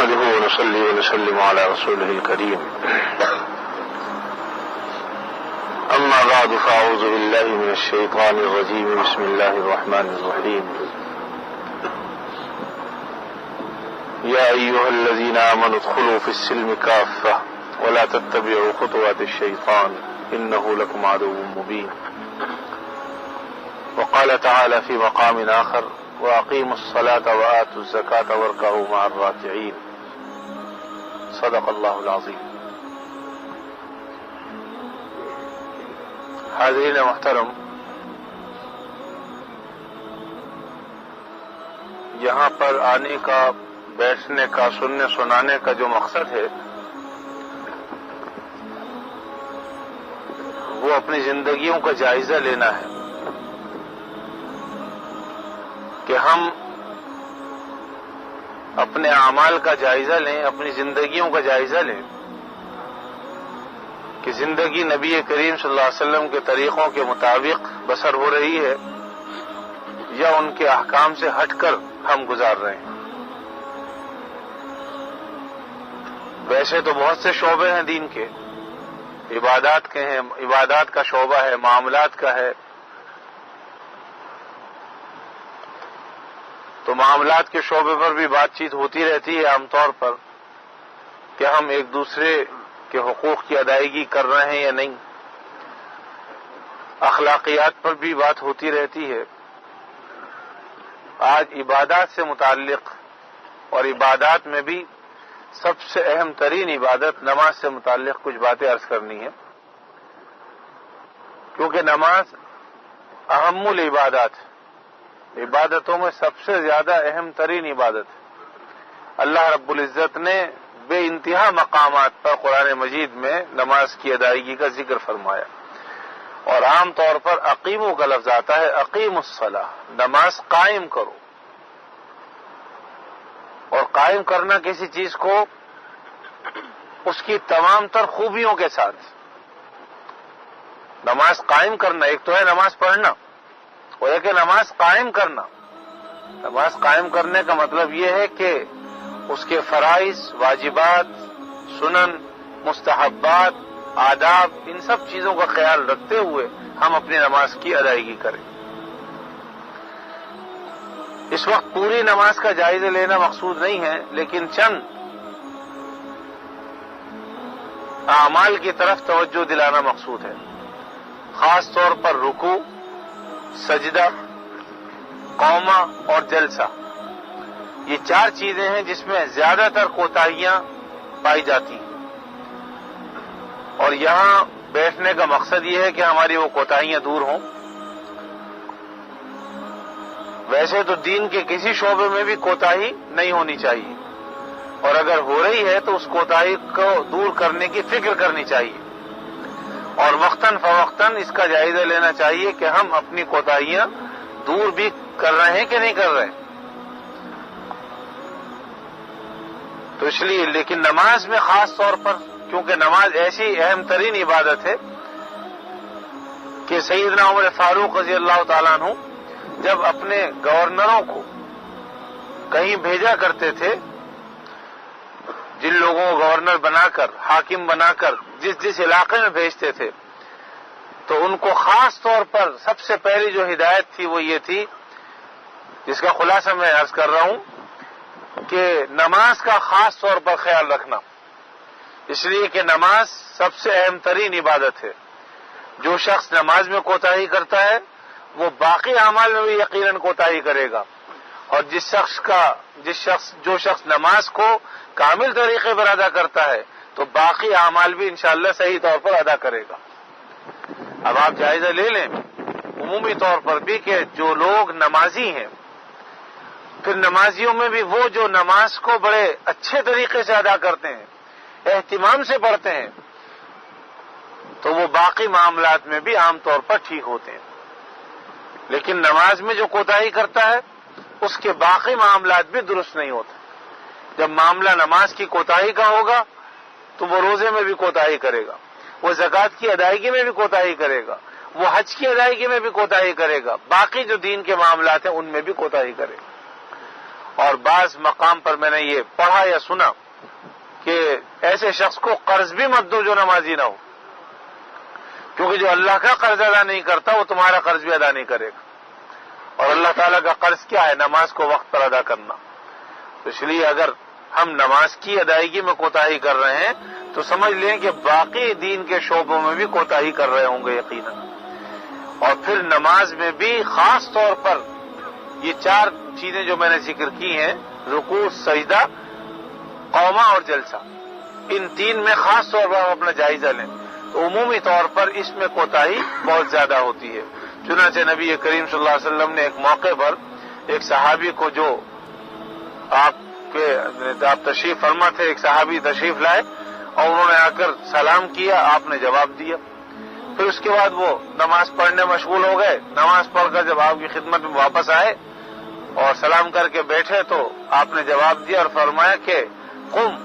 نحمده ونصلي ونسلم على رسوله الكريم أما بعد فأعوذ بالله من الشيطان الرجيم بسم الله الرحمن الرحيم يا أيها الذين آمنوا ادخلوا في السلم كافة ولا تتبعوا خطوات الشيطان إنه لكم عدو مبين وقال تعالى في مقام آخر وأقيموا الصلاة وآتوا الزكاة واركعوا مع الراكعين صدق الله العظيم. حاضرین محترم، یہاں پر آنے کا، بیٹھنے کا، سننے سنانے کا جو مقصد ہے وہ اپنی زندگیوں کا جائزہ لینا ہے کہ ہم اپنے اعمال کا جائزہ لیں، اپنی زندگیوں کا جائزہ لیں کہ زندگی نبی کریم صلی اللہ علیہ وسلم کے طریقوں کے مطابق بسر ہو رہی ہے یا ان کے احکام سے ہٹ کر ہم گزار رہے ہیں۔ ویسے تو بہت سے شعبے ہیں دین کے، عبادات کے ہیں، عبادات کا شعبہ ہے، معاملات کا ہے، تو معاملات کے شعبے پر بھی بات چیت ہوتی رہتی ہے عام طور پر کہ ہم ایک دوسرے کے حقوق کی ادائیگی کر رہے ہیں یا نہیں۔ اخلاقیات پر بھی بات ہوتی رہتی ہے۔ آج عبادات سے متعلق اور عبادات میں بھی سب سے اہم ترین عبادت نماز سے متعلق کچھ باتیں عرض کرنی ہے، کیونکہ نماز اہم العبادات ہے، عبادتوں میں سب سے زیادہ اہم ترین عبادت ہے۔ اللہ رب العزت نے بے انتہا مقامات پر قرآن مجید میں نماز کی ادائیگی کا ذکر فرمایا، اور عام طور پر اقیمو کا لفظ آتا ہے، اقیم الصلاۃ، نماز قائم کرو۔ اور قائم کرنا کسی چیز کو اس کی تمام تر خوبیوں کے ساتھ، نماز قائم کرنا ایک تو ہے نماز پڑھنا، اور ایک ہے نماز قائم کرنا۔ نماز قائم کرنے کا مطلب یہ ہے کہ اس کے فرائض، واجبات، سنن، مستحبات، آداب، ان سب چیزوں کا خیال رکھتے ہوئے ہم اپنی نماز کی ادائیگی کریں۔ اس وقت پوری نماز کا جائزہ لینا مقصود نہیں ہے، لیکن چند اعمال کی طرف توجہ دلانا مقصود ہے، خاص طور پر رکوع، سجدہ، قومہ اور جلسہ۔ یہ چار چیزیں ہیں جس میں زیادہ تر کوتاہیاں پائی جاتی ہیں، اور یہاں بیٹھنے کا مقصد یہ ہے کہ ہماری وہ کوتاہیاں دور ہوں۔ ویسے تو دین کے کسی شعبے میں بھی کوتاہی نہیں ہونی چاہیے، اور اگر ہو رہی ہے تو اس کوتاہی کو دور کرنے کی فکر کرنی چاہیے، اور وقتاً فوقتاً اس کا جائزہ لینا چاہیے کہ ہم اپنی کوتاہیاں دور بھی کر رہے ہیں کہ نہیں کر رہے۔ تو اس لیے لیکن نماز میں خاص طور پر، کیونکہ نماز ایسی اہم ترین عبادت ہے کہ سیدنا عمر فاروق رضی اللہ تعالیٰ عنہ جب اپنے گورنروں کو کہیں بھیجا کرتے تھے، جن لوگوں کو گورنر بنا کر، حاکم بنا کر جس علاقے میں بھیجتے تھے، تو ان کو خاص طور پر سب سے پہلی جو ہدایت تھی وہ یہ تھی، جس کا خلاصہ میں عرض کر رہا ہوں، کہ نماز کا خاص طور پر خیال رکھنا، اس لیے کہ نماز سب سے اہم ترین عبادت ہے۔ جو شخص نماز میں کوتاہی کرتا ہے وہ باقی اعمال میں بھی یقیناً کوتاہی کرے گا، اور جو شخص نماز کو کامل طریقے پر ادا کرتا ہے تو باقی اعمال بھی انشاءاللہ صحیح طور پر ادا کرے گا۔ اب آپ جائزہ لے لیں عمومی طور پر بھی کہ جو لوگ نمازی ہیں، پھر نمازیوں میں بھی وہ جو نماز کو بڑے اچھے طریقے سے ادا کرتے ہیں، اہتمام سے پڑھتے ہیں، تو وہ باقی معاملات میں بھی عام طور پر ٹھیک ہوتے ہیں۔ لیکن نماز میں جو کوتاہی کرتا ہے اس کے باقی معاملات بھی درست نہیں ہوتے۔ جب معاملہ نماز کی کوتاہی کا ہوگا تو وہ روزے میں بھی کوتاہی کرے گا، وہ زکوٰۃ کی ادائیگی میں بھی کوتاہی کرے گا، وہ حج کی ادائیگی میں بھی کوتاہی کرے گا، باقی جو دین کے معاملات ہیں ان میں بھی کوتاہی کرے گا۔ اور بعض مقام پر میں نے یہ پڑھا یا سنا کہ ایسے شخص کو قرض بھی مت دو جو نمازی نہ ہو، کیونکہ جو اللہ کا قرض ادا نہیں کرتا وہ تمہارا قرض بھی ادا نہیں کرے گا، اور اللہ تعالیٰ کا قرض کیا ہے؟ نماز کو وقت پر ادا کرنا۔ تو اس لیے اگر ہم نماز کی ادائیگی میں کوتاہی کر رہے ہیں تو سمجھ لیں کہ باقی دین کے شعبوں میں بھی کوتاہی کر رہے ہوں گے یقیناً۔ اور پھر نماز میں بھی خاص طور پر یہ 4 چیزیں جو میں نے ذکر کی ہیں، رکوع، سجدہ، قومہ اور جلسہ، ان 3 میں خاص طور پر ہم اپنا جائزہ لیں تو عمومی طور پر اس میں کوتاہی بہت زیادہ ہوتی ہے۔ چنانچہ نبی کریم صلی اللہ علیہ وسلم نے ایک موقع پر ایک صحابی کو، جو آپ تشریف فرما تھے، ایک صحابی تشریف لائے اور انہوں نے آ کر سلام کیا، آپ نے جواب دیا، پھر اس کے بعد وہ نماز پڑھنے مشغول ہو گئے۔ نماز پڑھ کر جب آپ کی خدمت میں واپس آئے اور سلام کر کے بیٹھے تو آپ نے جواب دیا اور فرمایا کہ قم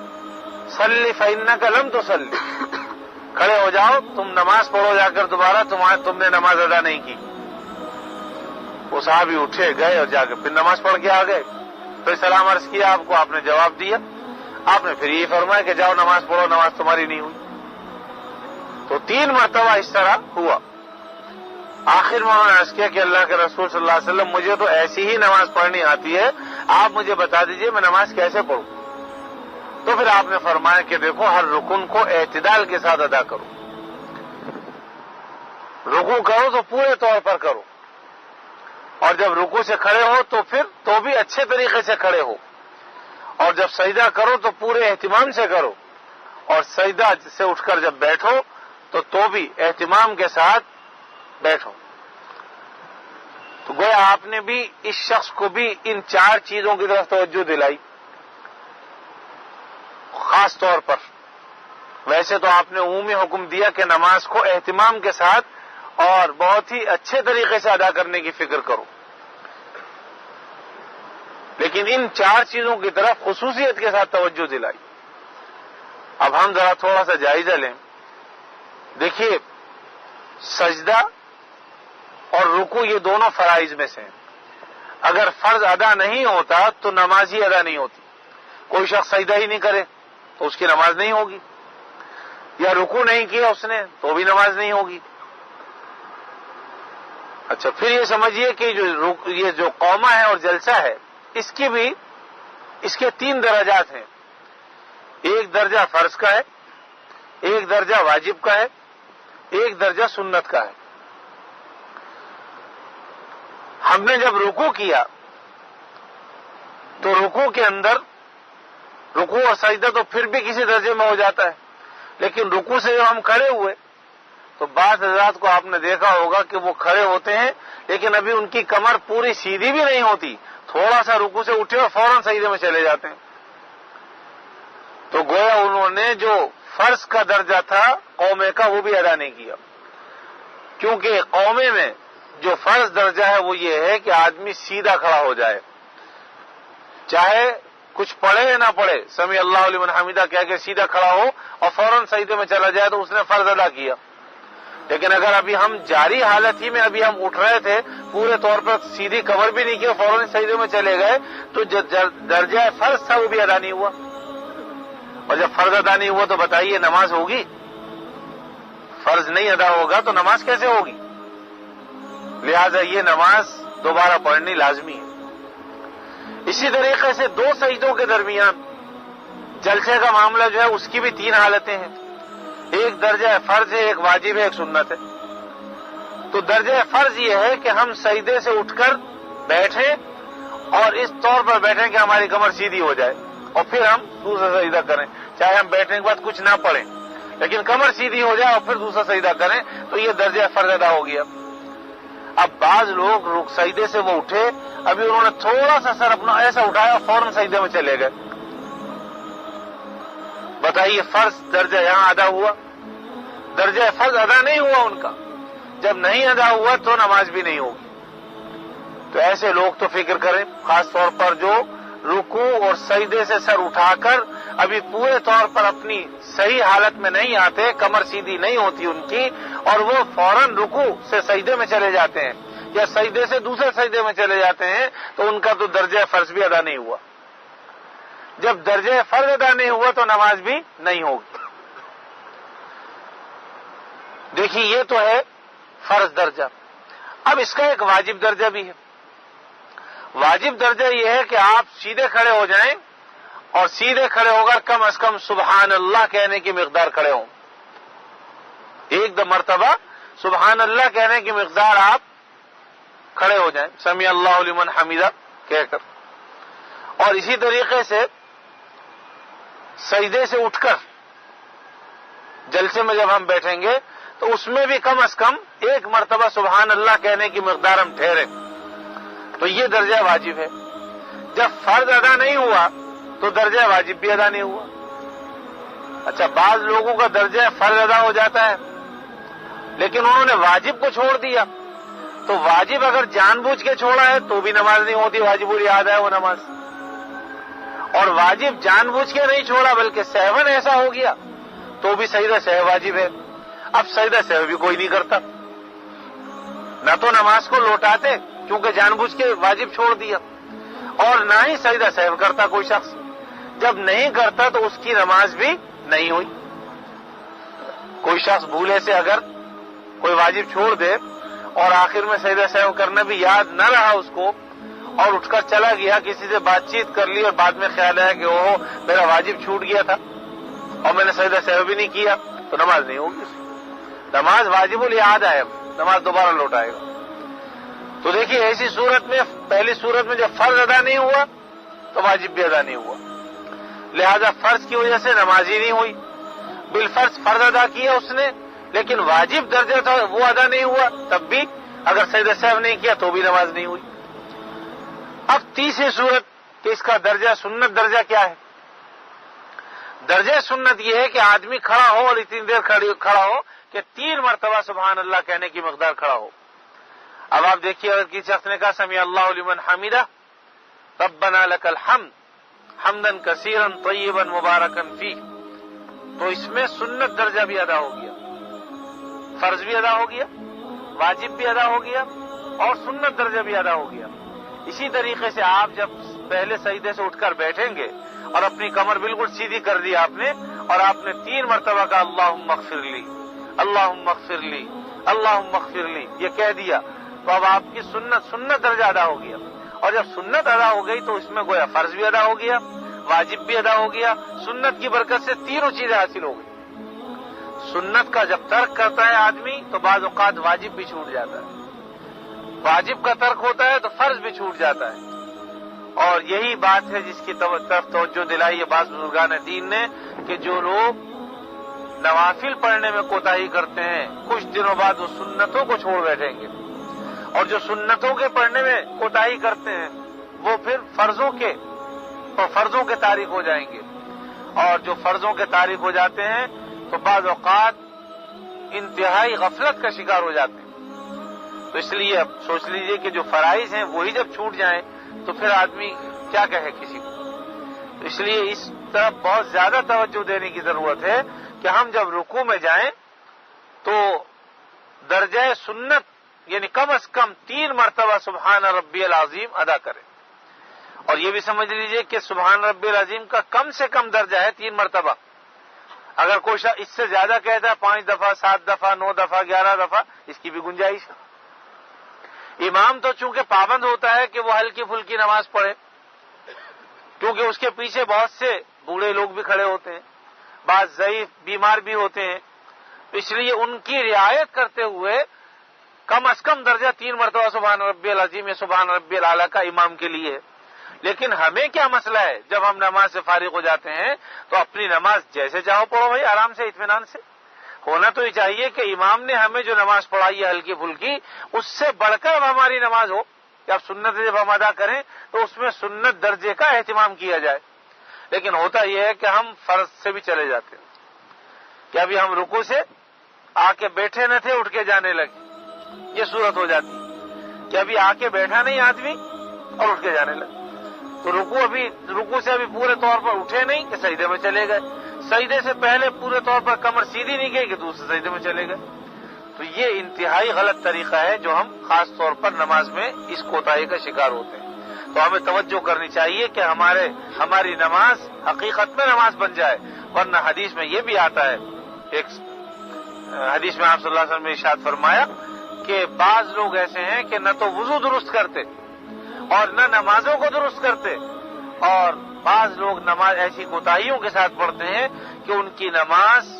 صلی فإنک لم تصلی، کھڑے ہو جاؤ، تم نماز پڑھو جا کر دوبارہ، تم نے نماز ادا نہیں کی۔ وہ صحابی اٹھے، گئے اور جا کے پھر نماز پڑھ کے آ گئے، پھر سلام عرض کیا آپ کو، آپ نے جواب دیا، آپ نے پھر یہ فرمایا کہ جاؤ نماز پڑھو، نماز تمہاری نہیں ہوئی۔ تو 3 مرتبہ اس طرح ہوا۔ آخر میں انہوں نے عرض کیا کہ اللہ کے رسول صلی اللہ علیہ وسلم، مجھے تو ایسی ہی نماز پڑھنی آتی ہے، آپ مجھے بتا دیجئے میں نماز کیسے پڑھوں؟ تو پھر آپ نے فرمایا کہ دیکھو، ہر رکن کو اعتدال کے ساتھ ادا کرو، رکوع کرو تو پورے طور پر کرو، اور جب رکوع سے کھڑے ہو تو پھر تو بھی اچھے طریقے سے کھڑے ہو، اور جب سجدہ کرو تو پورے اہتمام سے کرو، اور سجدہ سے اٹھ کر جب بیٹھو تو بھی اہتمام کے ساتھ بیٹھو۔ تو گویا آپ نے بھی اس شخص کو بھی ان 4 چیزوں کی طرف توجہ دلائی خاص طور پر۔ ویسے تو آپ نے عمومی حکم دیا کہ نماز کو اہتمام کے ساتھ اور بہت ہی اچھے طریقے سے ادا کرنے کی فکر کرو، لیکن ان 4 چیزوں کی طرف خصوصیت کے ساتھ توجہ دلائی۔ اب ہم ذرا تھوڑا سا جائزہ لیں۔ دیکھیے، سجدہ اور رکوع یہ دونوں فرائض میں سے ہیں۔ اگر فرض ادا نہیں ہوتا تو نماز ہی ادا نہیں ہوتی۔ کوئی شخص سجدہ ہی نہیں کرے تو اس کی نماز نہیں ہوگی، یا رکوع نہیں کیا اس نے تو بھی نماز نہیں ہوگی۔ اچھا، پھر یہ سمجھیے کہ یہ جو قومہ ہے اور جلسہ ہے، اس کے 3 درجات ہیں۔ ایک درجہ فرض کا ہے، ایک درجہ واجب کا ہے، ایک درجہ سنت کا ہے۔ ہم نے جب رکوع کیا تو رکوع کے اندر رکوع اور سجدہ تو پھر بھی کسی درجے میں ہو جاتا ہے، لیکن رکوع سے جب ہم کھڑے ہوئے تو بعض حضرات کو آپ نے دیکھا ہوگا کہ وہ کھڑے ہوتے ہیں لیکن ابھی ان کی کمر پوری سیدھی بھی نہیں ہوتی، تھوڑا سا رکوع سے اٹھے اور فوراً سجدے میں چلے جاتے ہیں۔ تو گویا انہوں نے جو فرض کا درجہ تھا قومے کا وہ بھی ادا نہیں کیا، کیونکہ قومے میں جو فرض درجہ ہے وہ یہ ہے کہ آدمی سیدھا کھڑا ہو جائے، چاہے کچھ پڑھے یا نہ پڑھے، سمیع اللہ لمن حمیدہ کہہ کے سیدھا کھڑا ہو اور فوراً سجدے میں چلا جائے تو اس نے فرض ادا کیا۔ لیکن اگر ابھی ہم جاری حالت ہی میں ابھی ہم اٹھ رہے تھے، پورے طور پر سیدھی کمر بھی نہیں کی، فوراً سجدے میں چلے گئے، تو جو درجہ فرض تھا وہ بھی ادا نہیں ہوا۔ اور جب فرض ادا نہیں ہوا تو بتائیے نماز ہوگی؟ فرض نہیں ادا ہوگا تو نماز کیسے ہوگی؟ لہذا یہ نماز دوبارہ پڑھنی لازمی ہے۔ اسی طریقے سے 2 سجدوں کے درمیان جلسے کا معاملہ جو ہے اس کی بھی 3 حالتیں ہیں۔ ایک درجہ فرض ہے، ایک واجب ہے، ایک سنت ہے۔ تو درجہ فرض یہ ہے کہ ہم سجدے سے اٹھ کر بیٹھیں اور اس طور پر بیٹھیں کہ ہماری کمر سیدھی ہو جائے، اور پھر ہم دوسرا سجدہ کریں، چاہے ہم بیٹھنے کے بعد کچھ نہ پڑھیں لیکن کمر سیدھی ہو جائے اور پھر دوسرا سجدہ کریں، تو یہ درجہ فرض ادا ہو گیا۔ اب بعض لوگ سجدے سے وہ اٹھے، ابھی انہوں نے تھوڑا سا سر اپنا ایسا اٹھایا اور فوراً سجدے میں چلے گئے۔ بتائیے فرض درجہ یہاں ادا ہوا؟ درجہ فرض ادا نہیں ہوا ان کا۔ جب نہیں ادا ہوا تو نماز بھی نہیں ہوگی۔ تو ایسے لوگ تو فکر کریں، خاص طور پر جو رکوع اور سجدے سے سر اٹھا کر ابھی پورے طور پر اپنی صحیح حالت میں نہیں آتے، کمر سیدھی نہیں ہوتی ان کی، اور وہ فوراً رکوع سے سجدے میں چلے جاتے ہیں، یا سجدے سے دوسرے سجدے میں چلے جاتے ہیں تو ان کا تو درجہ فرض بھی ادا نہیں ہوا. جب درجہ فرض ادا نہیں ہوا تو نماز بھی نہیں ہوگی. دیکھیے یہ تو ہے فرض درجہ. اب اس کا ایک واجب درجہ بھی ہے. واجب درجہ یہ ہے کہ آپ سیدھے کھڑے ہو جائیں اور سیدھے کھڑے ہو کر کم از کم سبحان اللہ کہنے کی مقدار کھڑے ہوں. ایک مرتبہ سبحان اللہ کہنے کی مقدار آپ کھڑے ہو جائیں سمیع اللہ لمن حمیدہ کہہ کر. اور اسی طریقے سے سجدے سے اٹھ کر جلسے میں جب ہم بیٹھیں گے تو اس میں بھی کم از کم ایک مرتبہ سبحان اللہ کہنے کی مقدار ہم ٹھہرے. تو یہ درجہ واجب ہے. جب فرض ادا نہیں ہوا تو درجہ واجب بھی ادا نہیں ہوا. اچھا بعض لوگوں کا درجہ فرض ادا ہو جاتا ہے لیکن انہوں نے واجب کو چھوڑ دیا. تو واجب اگر جان بوجھ کے چھوڑا ہے تو بھی نماز نہیں ہوتی, واجب الیاد ہے وہ نماز. اور واجب جان بوجھ کے نہیں چھوڑا بلکہ سہون ایسا ہو گیا تو بھی سجدہ سہو واجب ہے. اب سجدہ سہو بھی کوئی نہیں کرتا, نہ تو نماز کو لوٹاتے کیونکہ جان بوجھ کے واجب چھوڑ دیا, اور نہ ہی سجدہ سہو کرتا کوئی شخص. جب نہیں کرتا تو اس کی نماز بھی نہیں ہوئی. کوئی شخص بھولے سے اگر کوئی واجب چھوڑ دے اور آخر میں سجدہ سہو کرنا بھی یاد نہ رہا اس کو اور اٹھ کر چلا گیا, کسی سے بات چیت کر لی اور بعد میں خیال آیا کہ اوہ میرا واجب چھوٹ گیا تھا اور میں نے سجدہ سہو بھی نہیں کیا, تو نماز نہیں ہوگی. نماز واجب الیاد ہے, نماز دوبارہ لوٹائے گا. تو دیکھیے ایسی صورت میں پہلی صورت میں جب فرض ادا نہیں ہوا تو واجب بھی ادا نہیں ہوا, لہذا فرض کی وجہ سے نماز ہی نہیں ہوئی. بالفرض فرض ادا کیا اس نے لیکن واجب درجہ تھا وہ ادا نہیں ہوا, تب بھی اگر سجدہ سہو نہیں کیا تو بھی نماز نہیں ہوئی. اب تیسری صورت کہ اس کا درجہ سنت درجہ کیا ہے. درجہ سنت یہ ہے کہ آدمی کھڑا ہو اور اتنی دیر کھڑا ہو کہ 3 مرتبہ سبحان اللہ کہنے کی مقدار کھڑا ہو. اب آپ دیکھیے اگر کسی شخص نے کہا سمیع اللہ لمن حمیدہ ربنا لک الحمد حمدا کثیرا طیبا مبارکا فیہ, تو اس میں سنت درجہ بھی ادا ہو گیا, فرض بھی ادا ہو گیا, واجب بھی ادا ہو گیا اور سنت درجہ بھی ادا ہو گیا. اسی طریقے سے آپ جب پہلے سجدے سے اٹھ کر بیٹھیں گے اور اپنی کمر بالکل سیدھی کر دی آپ نے اور آپ نے 3 مرتبہ کہا اللہم اغفر لی اللہم اغفر لی اللہم اغفر لی یہ کہہ دیا تو اب آپ کی سنت درجہ ادا ہو گیا. اور جب سنت ادا ہو گئی تو اس میں گویا فرض بھی ادا ہو گیا, واجب بھی ادا ہو گیا, سنت کی برکت سے تینوں چیزیں حاصل ہو گئی. سنت کا جب ترک کرتا ہے آدمی تو بعض اوقات واجب بھی چھوٹ جاتا ہے, واجب کا ترک ہوتا ہے تو فرض بھی چھوٹ جاتا ہے. اور یہی بات ہے جس کی طرف توجہ دلائی ہے بعض بزرگان دین نے کہ جو لوگ نوافل پڑھنے میں کوتاہی کرتے ہیں کچھ دنوں بعد وہ سنتوں کو چھوڑ بیٹھیں گے, اور جو سنتوں کے پڑھنے میں کوتاہی کرتے ہیں وہ پھر فرضوں کے تارک ہو جائیں گے, اور جو فرضوں کے تارک ہو جاتے ہیں تو بعض اوقات انتہائی غفلت کا شکار ہو جاتے ہیں. تو اس لیے اب سوچ لیجئے کہ جو فرائض ہیں وہی جب چھوٹ جائیں تو پھر آدمی کیا کہے کسی کو. تو اس لیے اس طرف بہت زیادہ توجہ دینے کی ضرورت ہے کہ ہم جب رکوع میں جائیں تو درجہ سنت یعنی کم از کم 3 مرتبہ سبحان ربی العظیم ادا کریں. اور یہ بھی سمجھ لیجئے کہ سبحان ربی العظیم کا کم سے کم درجہ ہے 3 مرتبہ. اگر کوئی شخص اس سے زیادہ کہتا ہے 5 دفعہ 7 دفعہ 9 دفعہ 11 دفعہ اس کی بھی گنجائش ہے. امام تو چونکہ پابند ہوتا ہے کہ وہ ہلکی پھلکی نماز پڑھے کیونکہ اس کے پیچھے بہت سے بوڑھے لوگ بھی کھڑے ہوتے ہیں, بعض ضعیف بیمار بھی ہوتے ہیں, اس لیے ان کی رعایت کرتے ہوئے کم از کم درجہ 3 مرتبہ سبحان ربی العظیم یا سبحان ربی الاعلیٰ کا امام کے لیے ہے. لیکن ہمیں کیا مسئلہ ہے جب ہم نماز سے فارغ ہو جاتے ہیں تو اپنی نماز جیسے چاہو پڑھو بھائی, آرام سے اطمینان سے. ہونا تو یہ چاہیے کہ امام نے ہمیں جو نماز پڑھائی ہے ہلکی پھلکی اس سے بڑھ کر اب ہماری نماز ہو کہ اب سنت جب ہم ادا کریں تو اس میں سنت درجے کا اہتمام کیا جائے. لیکن ہوتا یہ ہے کہ ہم فرض سے بھی چلے جاتے ہیں کہ ابھی ہم رکوع سے آ کے بیٹھے نہ تھے اٹھ کے جانے لگے, یہ صورت ہو جاتی کہ ابھی آ کے بیٹھا نہیں آدمی اور اٹھ کے جانے لگے. تو رکوع سے ابھی پورے طور پر اٹھے نہیں کہ سجدے میں چلے گئے, سجدے سے پہلے پورے طور پر کمر سیدھی نہیں گئی کہ دوسرے سجدے میں چلے گئے. تو یہ انتہائی غلط طریقہ ہے جو ہم خاص طور پر نماز میں اس کوتاہی کا شکار ہوتے ہیں. تو ہمیں توجہ کرنی چاہیے کہ ہماری نماز حقیقت میں نماز بن جائے. ورنہ حدیث میں یہ بھی آتا ہے، ایک حدیث میں آپ صلی اللہ علیہ وسلم نے ارشاد فرمایا کہ بعض لوگ ایسے ہیں کہ نہ تو وضو درست کرتے اور نہ نمازوں کو درست کرتے، اور بعض لوگ نماز ایسی کوتاہیوں کے ساتھ پڑھتے ہیں کہ ان کی نماز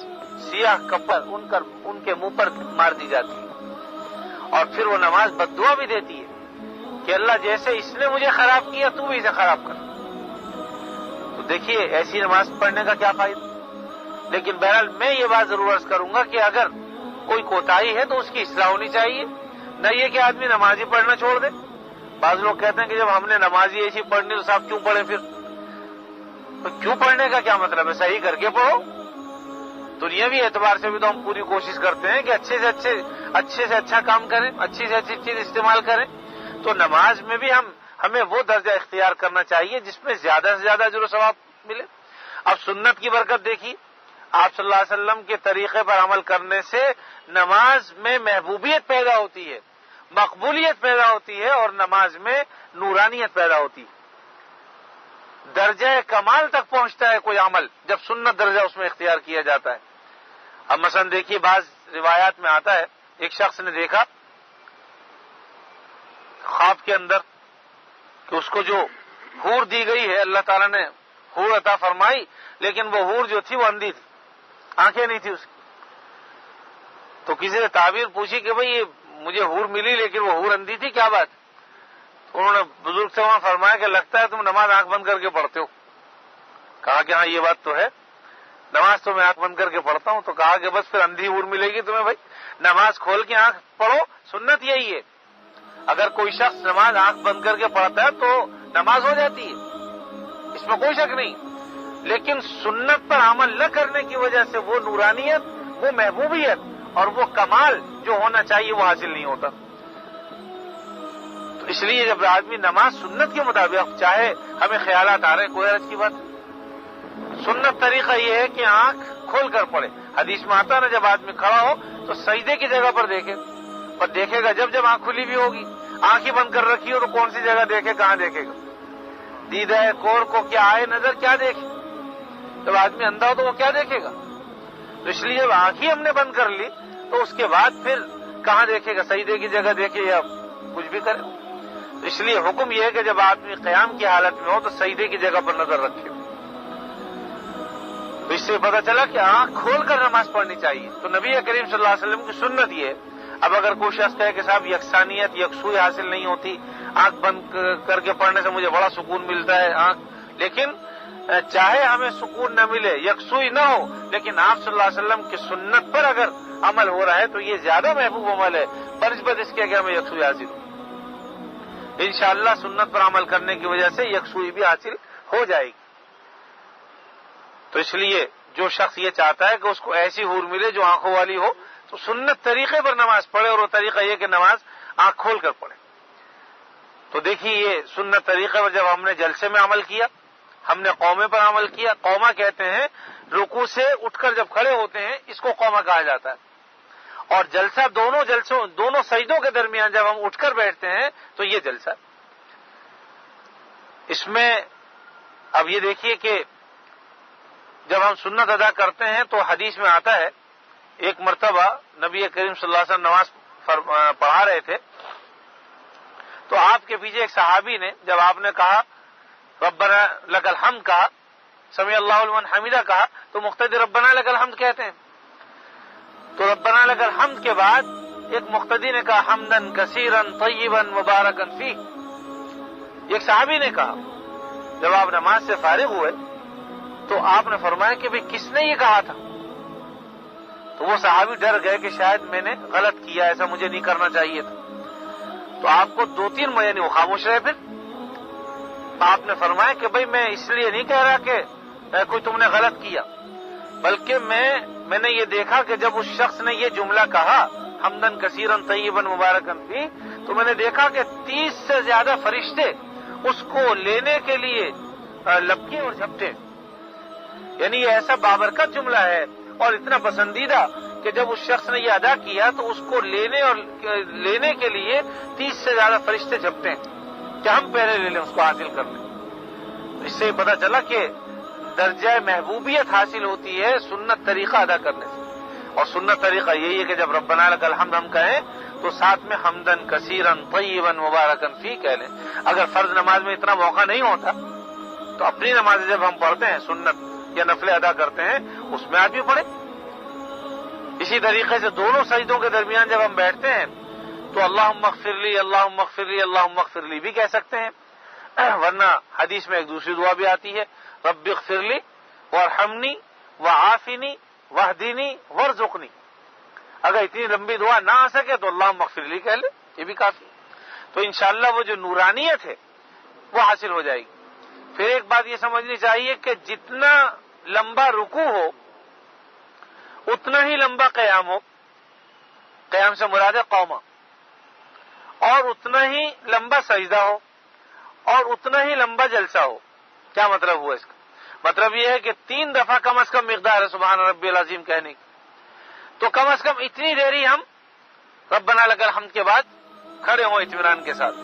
سیاہ کپڑ ان کے منہ پر مار دی جاتی ہے، اور پھر وہ نماز بد دعا بھی دیتی ہے کہ اللہ جیسے اس نے مجھے خراب کیا تو بھی اسے خراب کر. تو دیکھیے ایسی نماز پڑھنے کا کیا فائدہ. لیکن بہرحال میں یہ بات ضرور عرض کروں گا کہ اگر کوئی کوتاہی ہے تو اس کی اصلاح ہونی چاہیے، نہ یہ کہ آدمی نماز ہی پڑھنا چھوڑ دے. بعض لوگ کہتے ہیں کہ جب ہم نے نماز ہی ایسی پڑھنی تو صاحب کیوں پڑھیں پھر. تو کیوں پڑھنے کا کیا مطلب ہے؟ صحیح کر کے پڑھو. دنیاوی اعتبار سے بھی تو ہم پوری کوشش کرتے ہیں کہ اچھے سے اچھا کام کریں، اچھی سے اچھی چیز استعمال کریں. تو نماز میں بھی ہمیں وہ درجہ اختیار کرنا چاہیے جس میں زیادہ سے زیادہ اجر و ثواب ملے. اب سنت کی برکت دیکھیے، آپ صلی اللہ علیہ وسلم کے طریقے پر عمل کرنے سے نماز میں محبوبیت پیدا ہوتی ہے، مقبولیت پیدا ہوتی ہے، اور نماز میں نورانیت پیدا ہوتی ہے. درجہ کمال تک پہنچتا ہے کوئی عمل جب سنت درجہ اس میں اختیار کیا جاتا ہے. اب مثلا دیکھیے بعض روایات میں آتا ہے ایک شخص نے دیکھا خواب کے اندر کہ اس کو جو حور دی گئی ہے، اللہ تعالیٰ نے حور عطا فرمائی، لیکن وہ حور جو تھی وہ اندھی تھی، آنکھیں نہیں تھی اس کی. تو کسی نے تعبیر پوچھی کہ بھئی یہ مجھے حور ملی لیکن وہ حور اندھی تھی، کیا بات؟ انہوں نے بزرگ سے وہاں فرمایا کہ لگتا ہے تم نماز آنکھ بند کر کے پڑھتے ہو. کہا کہ ہاں یہ بات تو ہے، نماز تو میں آنکھ بند کر کے پڑھتا ہوں. تو کہا کہ بس پھر اندھی حور ملے گی تمہیں. بھائی نماز کھول کے آنکھ پڑھو، سنت یہی ہے. اگر کوئی شخص نماز آنکھ بند کر کے پڑھتا ہے تو نماز ہو جاتی ہے، اس میں کوئی شک نہیں. لیکن سنت پر عمل نہ کرنے کی وجہ سے وہ نورانیت، وہ محبوبیت اور وہ کمال جو ہونا چاہیے وہ حاصل نہیں ہوتا. تو اس لیے جب آدمی نماز سنت کے مطابق، چاہے ہمیں خیالات آ رہے ہیں، کوئی حرج کی بات. سنت طریقہ یہ ہے کہ آنکھ کھول کر پڑھے. حدیث میں آتا ہے نا جب آدمی کھڑا ہو تو سجدے کی جگہ پر دیکھے، اور دیکھے گا جب آنکھ کھلی بھی ہوگی. آنکھ ہی بند کر رکھی ہو تو کون سی جگہ دیکھے، کہاں دیکھے گا؟ دیدہ کور کو کیا آئے نظر، کیا دیکھے؟ جب آدمی اندھا ہو تو وہ کیا دیکھے گا؟ تو اس لیے جب آنکھ ہی ہم نے بند کر لی تو اس کے بعد پھر کہاں دیکھے گا؟ سجدے کی جگہ دیکھے یا کچھ بھی کرے. تو اس لیے حکم یہ ہے کہ جب آدمی قیام کی حالت میں ہو تو سجدے کی جگہ پر نظر رکھے. تو اس سے پتہ چلا کہ آنکھ کھول کر نماز پڑھنی چاہیے. تو نبی کریم صلی اللہ علیہ وسلم کی سنت یہ ہے. اب اگر کوئی شخص کہے کہ صاحب یکسانیت، یکسوئی حاصل نہیں ہوتی، آنکھ بند کر کے پڑھنے سے مجھے بڑا سکون ملتا ہے، لیکن چاہے ہمیں سکون نہ ملے، یکسوئی نہ ہو، لیکن آپ صلی اللہ علیہ وسلم کی سنت پر اگر عمل ہو رہا ہے تو یہ زیادہ محبوب عمل ہے بنسبت اس کے کہ ہمیں یکسوئی حاصل ہو. انشاءاللہ سنت پر عمل کرنے کی وجہ سے یکسوئی بھی حاصل ہو جائے گی. تو اس لیے جو شخص یہ چاہتا ہے کہ اس کو ایسی حور ملے جو آنکھوں والی ہو تو سنت طریقے پر نماز پڑھے، اور وہ طریقہ یہ کہ نماز آنکھ کھول کر پڑھے. تو دیکھیے یہ سنت طریقے پر جب ہم نے جلسے میں عمل کیا، ہم نے قومے پر عمل کیا. قومہ کہتے ہیں رکوع سے اٹھ کر جب کھڑے ہوتے ہیں اس کو قومہ کہا جاتا ہے. اور جلسہ دونوں سجدوں کے درمیان جب ہم اٹھ کر بیٹھتے ہیں تو یہ جلسہ. اس میں اب یہ دیکھیے کہ جب ہم سنت ادا کرتے ہیں تو حدیث میں آتا ہے ایک مرتبہ نبی کریم صلی اللہ علیہ وسلم نماز پڑھا رہے تھے تو آپ کے پیچھے ایک صحابی نے جب آپ نے کہا ربنا لک الحمد کہا، سمع اللہ لمن حمدہ کہا، تو مقتدی ربنا لک الحمد کہتے ہیں. تو ربنا لک الحمد کے بعد ایک مقتدی نے کہا حمدن کثیرن طیبا مبارکن فیہ. ایک صحابی نے کہا. جب آپ نماز سے فارغ ہوئے تو آپ نے فرمایا کہ بھئی کس نے یہ کہا تھا؟ تو وہ صحابی ڈر گئے کہ شاید میں نے غلط کیا، ایسا مجھے نہیں کرنا چاہیے تھا. تو آپ کو 2-3 مہینے وہ خاموش رہے. پھر آپ نے فرمایا کہ بھئی میں اس لیے نہیں کہہ رہا کہ کوئی تم نے غلط کیا، بلکہ میں نے یہ دیکھا کہ جب اس شخص نے یہ جملہ کہا حمدن کثیرن طیبا مبارکن فی، تو میں نے دیکھا کہ 30 سے زیادہ فرشتے اس کو لینے کے لیے لپکے اور جھپٹے. یعنی یہ ایسا بابرکت جملہ ہے اور اتنا پسندیدہ کہ جب اس شخص نے یہ ادا کیا تو اس کو لینے کے لیے 30 سے زیادہ فرشتے جھپتے ہیں کہ ہم پہلے لے لیں، اس کو حاصل کر لیں۔ اس سے پتہ چلا کہ درجہ محبوبیت حاصل ہوتی ہے سنت طریقہ ادا کرنے سے، اور سنت طریقہ یہی ہے کہ جب ربنا لک الحمد ہم کہیں تو ساتھ میں حمدن کثیرن طیبا مبارکن فی کہہ لیں۔ اگر فرض نماز میں اتنا موقع نہیں ہوتا تو اپنی نماز جب ہم پڑھتے ہیں سنت یا نفل ادا کرتے ہیں اس میں آدمی پڑھے۔ اسی طریقے سے دونوں سجدوں کے درمیان جب ہم بیٹھتے ہیں تو اللہم اغفر لی اللہم اغفر لی اللہم اغفر لی بھی کہہ سکتے ہیں، ورنہ حدیث میں ایک دوسری دعا بھی آتی ہے، رب اغفر لی وارحمنی وعافنی واہدنی وارزقنی۔ اگر اتنی لمبی دعا نہ آ سکے تو اللہم اغفر لی کہہ لے، یہ بھی کافی۔ تو انشاءاللہ وہ جو نورانیت ہے وہ حاصل ہو جائے گی۔ پھر ایک بات یہ سمجھنی چاہیے کہ جتنا لمبا رکوع ہو اتنا ہی لمبا قیام ہو، قیام سے مراد ہے قومہ، اور اتنا ہی لمبا سجدہ ہو اور اتنا ہی لمبا جلسہ ہو۔ کیا مطلب ہوا اس کا؟ مطلب یہ ہے کہ 3 دفعہ کم از کم مقدار ہے سبحان ربی العظیم کہنے کی، تو کم از کم اتنی دیری ہم ربنا لک الحمد کے بعد کھڑے ہوں اطمینان کے ساتھ،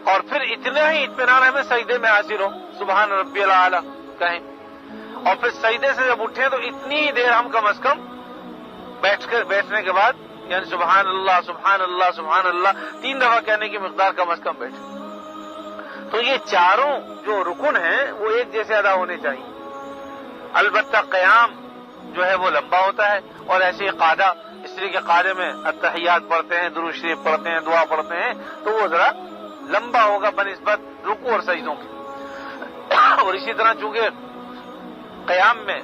اور پھر اتنا ہی اطمینان ہمیں سجدے میں حاصل ہو، سبحان ربی الاعلی کہیں، اور پھر سجدے سے جب اٹھیں تو اتنی ہی دیر ہم کم از کم بیٹھنے کے بعد یعنی سبحان اللہ سبحان اللہ سبحان اللہ 3 دفعہ کہنے کی مقدار کم از کم بیٹھے۔ تو یہ چاروں جو رکن ہیں وہ ایک جیسے ادا ہونے چاہیے۔ البتہ قیام جو ہے وہ لمبا ہوتا ہے، اور ایسے ہی قعدہ، اس لیے کہ قعدے میں التحیات پڑھتے ہیں، درود شریف پڑھتے ہیں، دعا پڑھتے ہیں، تو وہ ذرا لمبا ہوگا بنسبت رکوع اور سجدوں کے۔ اور اسی طرح چونکہ قیام میں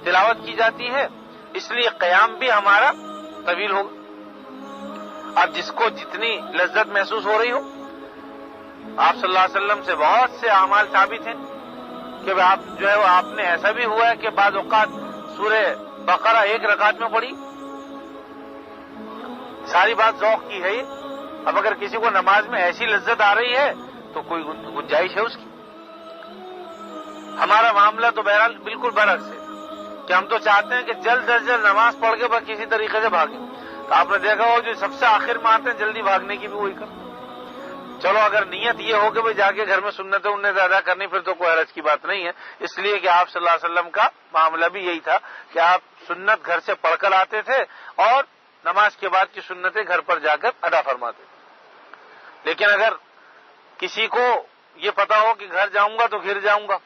تلاوت کی جاتی ہے اس لیے قیام بھی ہمارا طویل ہوگا۔ اب جس کو جتنی لذت محسوس ہو رہی ہو، آپ صلی اللہ علیہ وسلم سے بہت سے اعمال ثابت ہیں کہ آپ جو ہے وہ آپ نے ایسا بھی ہوا ہے کہ بعض اوقات سورہ بقرہ 1 رکعت میں پڑھی۔ ساری بات ذوق کی ہے یہ۔ اب اگر کسی کو نماز میں ایسی لذت آ رہی ہے تو کوئی گنجائش ہے اس کی۔ ہمارا معاملہ تو بہرحال بالکل برعکس ہے کہ ہم تو چاہتے ہیں کہ جلد از جلد نماز پڑھ کے بس کسی طریقے سے بھاگیں۔ تو آپ نے دیکھا ہو جو سب سے آخر میں آتے ہیں جلدی بھاگنے کی بھی وہی کر۔ چلو اگر نیت یہ ہو کہ بھائی جا کے گھر میں سنتیں انہیں ادا کرنی پھر تو کوئی حرج کی بات نہیں ہے، اس لیے کہ آپ صلی اللہ علیہ وسلم کا معاملہ بھی یہی تھا کہ آپ سنت گھر سے پڑھ کر آتے تھے اور نماز کے بعد کی سنتیں گھر پر جا کر ادا فرماتے تھے۔ لیکن اگر کسی کو یہ پتا ہو کہ گھر جاؤں گا تو گر جاؤں گا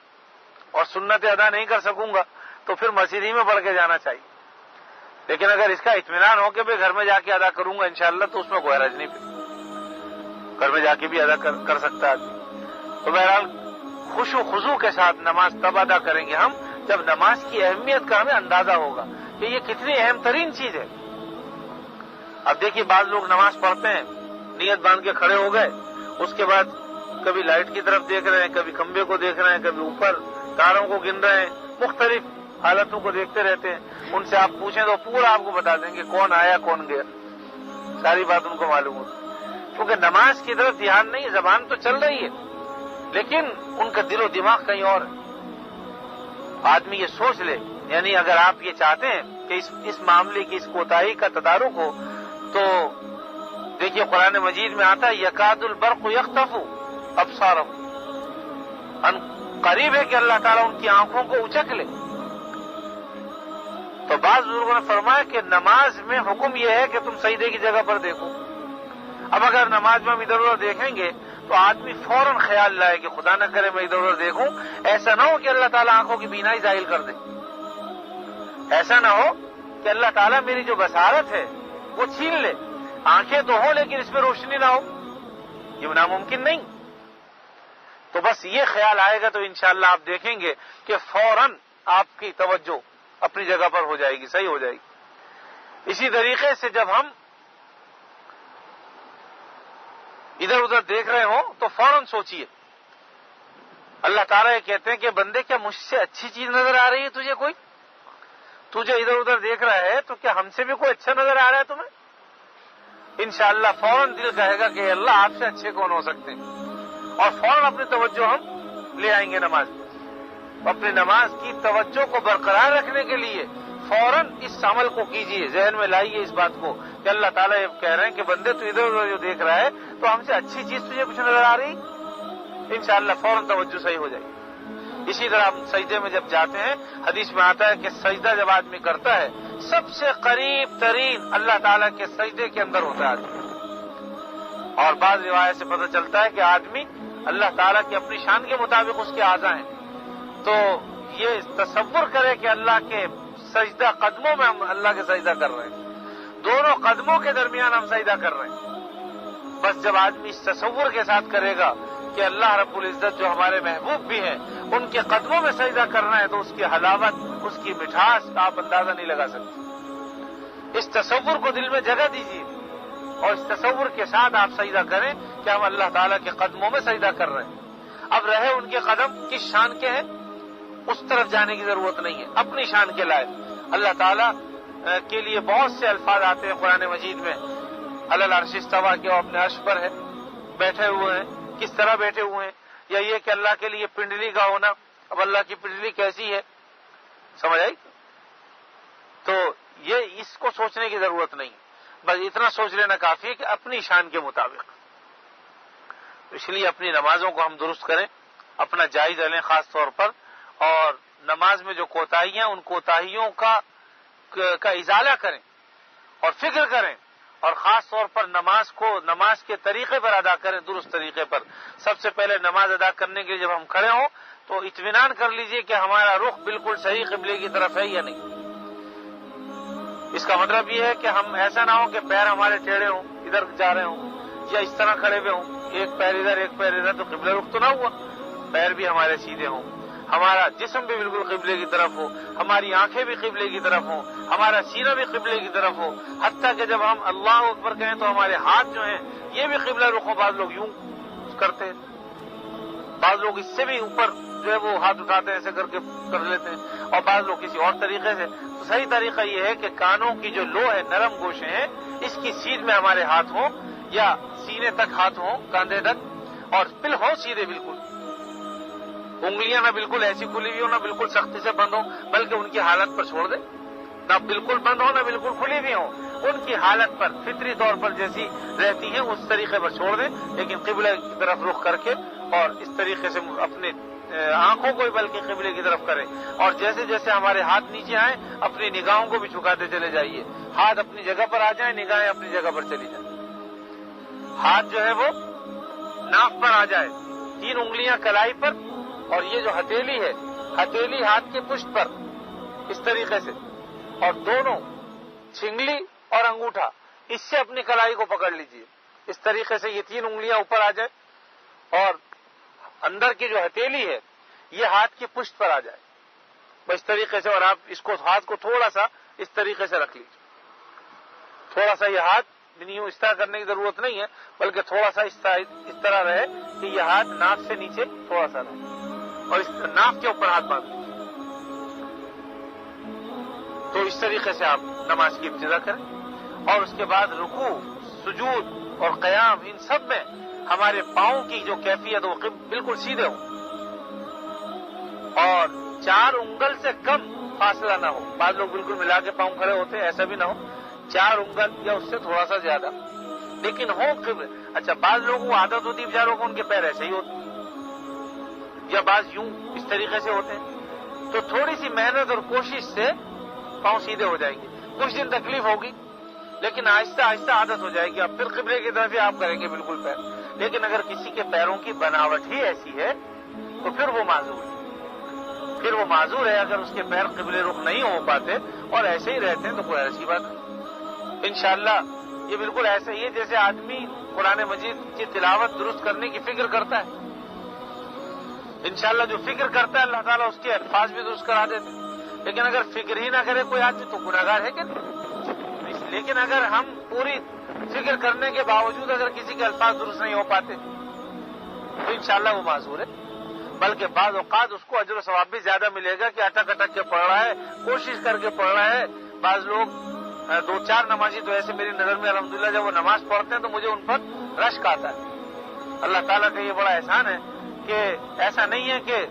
اور سنتیں ادا نہیں کر سکوں گا تو پھر مسجد ہی میں پڑھ کے جانا چاہیے۔ لیکن اگر اس کا اطمینان ہو کہ بھائی گھر میں جا کے ادا کروں گا انشاءاللہ تو اس میں کوئی حرج نہیں، پھر گھر میں جا کے بھی ادا کر سکتا ہے آدمی۔ تو بہرحال خوش و خضوع کے ساتھ نماز تب ادا کریں گے ہم جب نماز کی اہمیت کا ہمیں اندازہ ہوگا کہ یہ کتنی اہم ترین چیز ہے۔ اب دیکھیے بعض لوگ نماز پڑھتے ہیں، نیت باندھ کے کھڑے ہو گئے، اس کے بعد کبھی لائٹ کی طرف دیکھ رہے ہیں، کبھی کھمبے کو دیکھ رہے ہیں، کبھی اوپر تاروں کو گن رہے ہیں، مختلف حالتوں کو دیکھتے رہتے ہیں۔ ان سے آپ پوچھیں تو پورا آپ کو بتا دیں گے کون آیا کون گیا، ساری بات ان کو معلوم ہوتی ہے۔ کیونکہ نماز کی طرف دھیان نہیں، زبان تو چل رہی ہے لیکن ان کا دل و دماغ کہیں اور ہے۔ آدمی یہ سوچ لے، یعنی اگر آپ یہ چاہتے ہیں کہ اس معاملے کی اس کوتاہی کا تدارک ہو تو دیکھیے قرآن مجید میں آتا ہے یکاد البرق یخطف ابصارهم، قریب ہے کہ اللہ تعالیٰ ان کی آنکھوں کو اچک لے۔ تو بعض بزرگوں نے فرمایا کہ نماز میں حکم یہ ہے کہ تم سجدے کی جگہ پر دیکھو۔ اب اگر نماز میں ہم ادھر ادھر دیکھیں گے تو آدمی فوراً خیال لائے کہ خدا نہ کرے میں ادھر ادھر دیکھوں، ایسا نہ ہو کہ اللہ تعالیٰ آنکھوں کی بینائی ظاہر کر دے، ایسا نہ ہو کہ اللہ تعالیٰ میری جو بصارت ہے وہ چھین لے، آنکھیں تو ہوں لیکن اس میں روشنی نہ ہو، یہ ناممکن نہیں۔ تو بس یہ خیال آئے گا تو انشاءاللہ آپ دیکھیں گے کہ فوراً آپ کی توجہ اپنی جگہ پر ہو جائے گی، صحیح ہو جائے گی۔ اسی طریقے سے جب ہم ادھر ادھر دیکھ رہے ہوں تو فوراً سوچیے، اللہ تعالیٰ یہ کہتے ہیں کہ بندے کیا مجھ سے اچھی چیز نظر آ رہی ہے تجھے؟ کوئی تجھے ادھر ادھر دیکھ رہا ہے تو کیا ہم سے بھی کوئی اچھا نظر آ رہا ہے تمہیں؟ انشاءاللہ فوراً دل کہے گا کہ اللہ آپ سے اچھے کون ہو سکتے ہیں، اور فوراً اپنی توجہ ہم لے آئیں گے نماز میں۔ اپنی نماز کی توجہ کو برقرار رکھنے کے لیے فوراً اس عمل کو کیجیے، ذہن میں لائیے اس بات کو کہ اللہ تعالیٰ یہ کہہ رہے ہیں کہ بندے تو ادھر ادھر جو دیکھ رہا ہے تو ہم سے اچھی چیز تجھے کچھ نظر آ رہی، انشاءاللہ فوراً توجہ صحیح ہو جائے گی۔ اسی طرح ہم سجدے میں جب جاتے ہیں، حدیث میں آتا ہے کہ سجدہ جب آدمی کرتا ہے سب سے قریب ترین اللہ تعالیٰ کے سجدے کے اندر ہوتا ہے آدمی، اور بعض روایت سے پتہ چلتا ہے کہ آدمی اللہ تعالیٰ کی اپنی شان کے مطابق اس کے اعضاء ہیں، تو یہ تصور کرے کہ اللہ کے سجدہ قدموں میں ہم اللہ کے سجدہ کر رہے ہیں، دونوں قدموں کے درمیان ہم سجدہ کر رہے ہیں۔ بس جب آدمی اس تصور کے ساتھ کرے گا کہ اللہ رب العزت جو ہمارے محبوب بھی ہیں ان کے قدموں میں سجدہ کرنا ہے، تو اس کی حلاوت، اس کی مٹھاس کا آپ اندازہ نہیں لگا سکتے۔ اس تصور کو دل میں جگہ دیجیے اور اس تصور کے ساتھ آپ سجدہ کریں کہ ہم اللہ تعالیٰ کے قدموں میں سجدہ کر رہے ہیں۔ اب رہے ان کے قدم کس شان کے ہیں اس طرف جانے کی ضرورت نہیں ہے، اپنی شان کے لائق اللہ تعالیٰ کے لیے بہت سے الفاظ آتے ہیں قرآن مجید میں، علی العرش استویٰ، کہ وہ اپنے عرش پر ہے، بیٹھے ہوئے ہیں، کس طرح بیٹھے ہوئے ہیں، یا یہ کہ اللہ کے لیے پنڈلی کا ہونا، اب اللہ کی پنڈلی کیسی ہے، سمجھ آئی؟ تو یہ اس کو سوچنے کی ضرورت نہیں، بس اتنا سوچ لینا کافی ہے کہ اپنی شان کے مطابق۔ اس لیے اپنی نمازوں کو ہم درست کریں، اپنا جائزہ لیں خاص طور پر، اور نماز میں جو کوتاہیاں ان کوتاہیوں کا ازالہ کریں اور فکر کریں، اور خاص طور پر نماز کے طریقے پر ادا کریں، درست طریقے پر۔ سب سے پہلے نماز ادا کرنے کے لیے جب ہم کھڑے ہوں تو اطمینان کر لیجئے کہ ہمارا رخ بالکل صحیح قبلے کی طرف ہے یا نہیں۔ اس کا مطلب یہ ہے کہ ہم ایسا نہ ہو کہ پیر ہمارے ٹیڑھے ہوں، ادھر جا رہے ہوں، یا اس طرح کھڑے ہوئے ہوں، ایک پیر ادھر ایک پیر ادھر، تو قبلہ رخ تو نہ ہوا۔ پیر بھی ہمارے سیدھے ہوں، ہمارا جسم بھی بالکل قبلے کی طرف ہو، ہماری آنکھیں بھی قبلے کی طرف ہوں، ہمارا سینہ بھی قبلے کی طرف ہو، حتیٰ کہ جب ہم اللہ اکبر کہیں تو ہمارے ہاتھ جو ہیں یہ بھی قبلہ رخ ہو۔ بعض لوگ یوں کرتے ہیں، بعض لوگ اس سے بھی اوپر جو ہے وہ ہاتھ اٹھاتے ہیں، ایسے کر کے کر لیتے ہیں، اور بعض لوگ کسی اور طریقے سے۔ تو صحیح طریقہ یہ ہے کہ کانوں کی جو لو ہے، نرم گوشے ہیں، اس کی سیدھ میں ہمارے ہاتھ ہوں، یا سینے تک ہاتھ ہوں، کاندھے تک، اور پل ہوں سیدھے بالکل، انگلیاں نہ بالکل ایسی کھلی ہوئی ہو، نہ بالکل سختی سے بند ہو، بلکہ ان کی حالت پر چھوڑ دیں، نہ بالکل بند ہو نہ بالکل کھلی ہوئی ہو، ان کی حالت پر فطری طور پر جیسی رہتی ہیں اس طریقے پر چھوڑ دیں، لیکن قبلہ کی طرف رخ کر کے، اور اس طریقے سے اپنے آنکھوں کو بلکہ قبلے کی طرف کریں، اور جیسے جیسے ہمارے ہاتھ نیچے آئیں اپنی نگاہوں کو بھی جھکاتے چلے جائیے، ہاتھ اپنی جگہ پر آ جائیں، نگاہیں اپنی جگہ پر چلی جائیں، ہاتھ جو ہے وہ ناک پر آ جائے، 3 انگلیاں کلائی پر، اور یہ جو ہتھیلی ہے، ہتھیلی ہاتھ کے پشت پر اس طریقے سے، اور دونوں چھنگلی اور انگوٹھا اس سے اپنی کلائی کو پکڑ لیجئے، اس طریقے سے یہ 3 انگلیاں اوپر آ جائے، اور اندر کی جو ہتھیلی ہے یہ ہاتھ کی پشت پر آ جائے، اس طریقے سے، اور آپ اس کو ہاتھ کو تھوڑا سا اس طریقے سے رکھ لیجیے، تھوڑا سا یہ ہاتھ یوں اس طرح کرنے کی ضرورت نہیں ہے، بلکہ تھوڑا سا اس طرح رہے کہ یہ ہاتھ ناک سے نیچے تھوڑا سا رہے، اور اس ناک کے اوپر ہاتھ باندھ لیجیے۔ تو اس طریقے سے آپ نماز کی ابتدا کریں، اور اس کے بعد رکوع، سجود اور قیام، ان سب میں ہمارے پاؤں کی جو کیفیت وہ بالکل سیدھے ہو، اور 4 انگل سے کم فاصلہ نہ ہو۔ بعض لوگ بالکل ملا کے پاؤں کھڑے ہوتے ہیں، ایسا بھی نہ ہو، 4 انگل یا اس سے تھوڑا سا زیادہ، لیکن ہو قبل۔ اچھا، بعض لوگوں کو عادت ہوتی ہے بیچاروں کو، ان کے پیر ایسے ہی ہوتے ہیں، یا بعض یوں اس طریقے سے ہوتے ہیں، تو تھوڑی سی محنت اور کوشش سے پاؤں سیدھے ہو جائیں گے۔ کچھ دن تکلیف ہوگی، لیکن آہستہ آہستہ عادت ہو جائے گی، اب پھر قبلے کی طرف ہی آپ کریں گے بالکل پیر۔ لیکن اگر کسی کے پیروں کی بناوٹ ہی ایسی ہے تو پھر وہ معذور ہے، اگر اس کے پیر قبلے رخ نہیں ہو پاتے اور ایسے ہی رہتے ہیں تو کوئی ایسی بات نہیں۔ انشاءاللہ یہ بالکل ایسے ہی ہے جیسے آدمی قرآن مجید کی تلاوت درست کرنے کی فکر کرتا ہے، انشاءاللہ جو فکر کرتا ہے اللہ تعالیٰ اس کے الفاظ بھی درست کرا دیتے ہیں۔ لیکن اگر فکر ہی نہ کرے کوئی آدمی تو گناہگار ہے کہ نہیں؟ لیکن اگر ہم پوری فکر کرنے کے باوجود اگر کسی کے الفاظ درست نہیں ہو پاتے تو انشاءاللہ وہ معذور ہے، بلکہ بعض اوقات اس کو اجر و ثواب بھی زیادہ ملے گا کہ اٹک اٹک کے پڑھ رہا ہے، کوشش کر کے پڑھ رہا ہے۔ بعض لوگ 2-4 نمازی تو ایسے میری نظر میں الحمدللہ جب وہ نماز پڑھتے ہیں تو مجھے ان پر رشک آتا ہے۔ اللہ تعالیٰ کا یہ بڑا احسان ہے کہ ایسا نہیں ہے کہ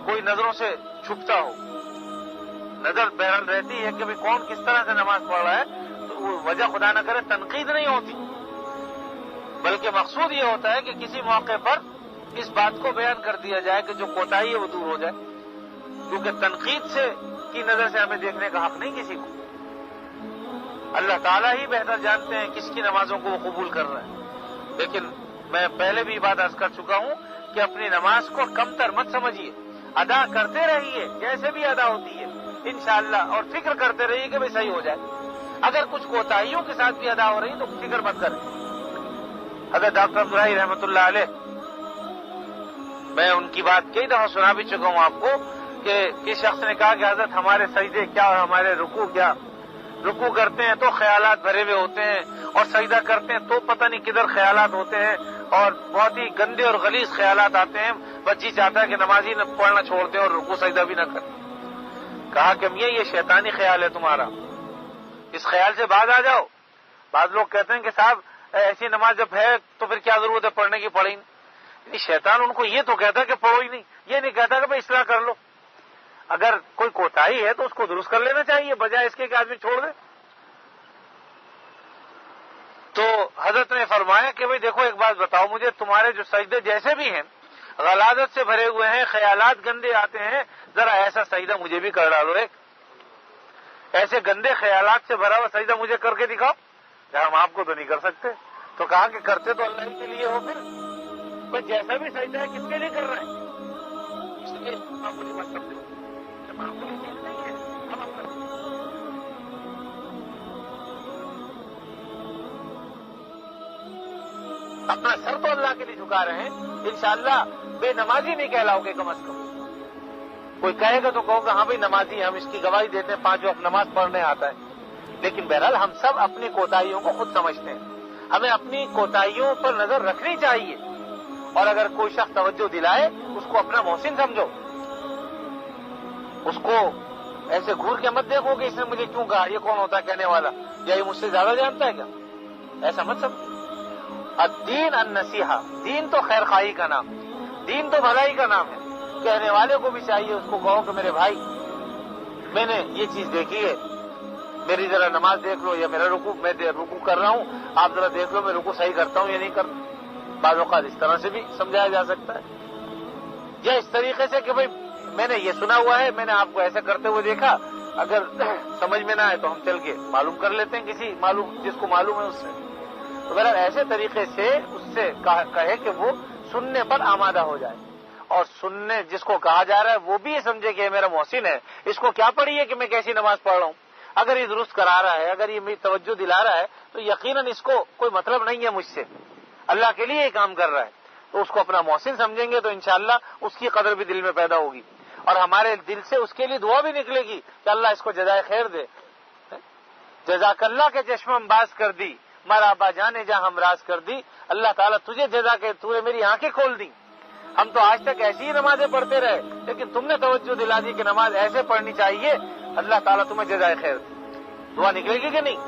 کوئی نظروں سے چھپتا ہو، نظر بہرحال رہتی ہے کہ کون کس طرح سے نماز پڑھ رہا ہے، تو وہ وجہ خدا نہ کرے تنقید نہیں ہوتی، بلکہ مقصود یہ ہوتا ہے کہ کسی موقع پر اس بات کو بیان کر دیا جائے کہ جو کوتاہی ہے وہ دور ہو جائے، کیونکہ تنقید سے کی نظر سے ہمیں دیکھنے کا حق نہیں کسی کو۔ اللہ تعالیٰ ہی بہتر جانتے ہیں کس کی نمازوں کو وہ قبول کر رہا ہے۔ لیکن میں پہلے بھی بات عرض کر چکا ہوں کہ اپنی نماز کو کم تر مت سمجھیے، ادا کرتے رہیے جیسے بھی ادا ہوتی ہے انشاءاللہ، اور فکر کرتے رہیے کہ صحیح ہو جائے۔ اگر کچھ کوتاہیوں کے ساتھ بھی ادا ہو رہی تو فکر مت کریں۔ حضرت ڈاکٹر عبداللہ رحمۃ اللہ علیہ، میں ان کی بات کئی دفعہ سنا بھی چکا ہوں آپ کو کہ کس شخص نے کہا کہ حضرت ہمارے سجدے کیا اور ہمارے رکوع کیا، رکوع کرتے ہیں تو خیالات بھرے ہوئے ہوتے ہیں، اور سجدہ کرتے ہیں تو پتہ نہیں کدھر خیالات ہوتے ہیں، اور بہت ہی گندے اور غلیظ خیالات آتے ہیں، بچی چاہتا ہے کہ نمازی نہ پڑھنا چھوڑ دیں اور رکوع سجدہ بھی نہ کریں۔ کہا کہ میاں یہ شیطانی خیال ہے تمہارا، اس خیال سے باز آ جاؤ۔ بعض لوگ کہتے ہیں کہ صاحب ایسی نماز جب ہے تو پھر کیا ضرورت ہے پڑھنے کی، پڑھی نہیں۔ شیطان ان کو یہ تو کہتا ہے کہ پڑھو ہی نہیں، یہ نہیں کہتا کہ بھائی اصلاح کر لو۔ اگر کوئی کوتاہی ہے تو اس کو درست کر لینا چاہیے، بجائے اس کے کہ آدمی چھوڑ دے۔ تو حضرت نے فرمایا کہ بھائی دیکھو ایک بات بتاؤ مجھے، تمہارے جو سجدے جیسے بھی ہیں غلاظت سے بھرے ہوئے ہیں، خیالات گندے آتے ہیں، ذرا ایسا سجدہ مجھے بھی کر ڈالو، ایک ایسے گندے خیالات سے بھرا ہوا سجدہ مجھے کر کے دکھاؤ۔ ہم آپ کو تو نہیں کر سکتے، تو کہا کہ کرتے تو اللہ ہی کے لیے ہو، پھر بس جیسا بھی سجدہ ہے کس کے لیے کر رہے ہیں، اس لیے معمولی مطلب معمولی چیز نہیں ہے، ہم اپنا سر تو اللہ کے لیے جھکا رہے ہیں، انشاءاللہ بے نمازی نہیں کہلاؤ گے کم از کم۔ کوئی کہے گا تو کہو گا ہاں بھائی نمازی، ہم اس کی گواہی دیتے ہیں، 5 وقت نماز پڑھنے آتا ہے۔ لیکن بہرحال ہم سب اپنی کوتاہیوں کو خود سمجھتے ہیں، ہمیں اپنی کوتاہیوں پر نظر رکھنی چاہیے، اور اگر کوئی شخص توجہ دلائے اس کو اپنا محسن سمجھو، اس کو ایسے گھور کے مت دیکھو کہ اس نے مجھے کیوں کہا، یہ کون ہوتا ہے کہنے والا، یا یہ مجھ سے زیادہ جانتا ہے کیا، ایسا مت سمجھو۔ الدین النصیحہ، دین تو خیر خواہی کا نام، دین تو بھلائی کا نام ہے۔ کہنے والے کو بھی چاہیے اس کو کہو کہ میرے بھائی میں نے یہ چیز دیکھی ہے، میری ذرا نماز دیکھ لو، یا میرا رکوع، میں رکوع کر رہا ہوں آپ ذرا دیکھ لو میں رکوع صحیح کرتا ہوں یا نہیں کرتا۔ بعض اوقات اس طرح سے بھی سمجھایا جا سکتا ہے، یا اس طریقے سے کہ بھائی میں نے یہ سنا ہوا ہے، میں نے آپ کو ایسا کرتے ہوئے دیکھا، اگر سمجھ میں نہ آئے تو ہم چل کے معلوم کر لیتے ہیں کسی معلوم جس کو معلوم ہے اس سے۔ تو بہرحال ایسے طریقے سے اس سے کہے کہ وہ سننے پر آمادہ ہو جائے، اور سننے جس کو کہا جا رہا ہے وہ بھی یہ سمجھے کہ یہ میرا محسن ہے، اس کو کیا پڑی ہے کہ میں کیسی نماز پڑھ رہا ہوں۔ اگر یہ درست کرا رہا ہے، اگر یہ میری توجہ دلا رہا ہے، تو یقیناً اس کو کوئی مطلب نہیں ہے مجھ سے، اللہ کے لیے یہ کام کر رہا ہے، تو اس کو اپنا محسن سمجھیں گے تو انشاءاللہ اس کی قدر بھی دل میں پیدا ہوگی، اور ہمارے دل سے اس کے لیے دعا بھی نکلے گی کہ اللہ اس کو جزائے خیر دے۔ جزاک اللہ کے چشمہ باز کر دی، مارا ابا جانے جا ہم راز کر دی، اللہ تعالیٰ تجھے جزا کے تو نے میری آنکھیں کھول دی۔ ہم تو آج تک ایسی ہی نمازیں پڑھتے رہے، لیکن تم نے توجہ دلا دی کہ نماز ایسے پڑھنی چاہیے، اللہ تعالیٰ تمہیں جزائے خیر دے۔ دعا نکلے گی کہ نہیں؟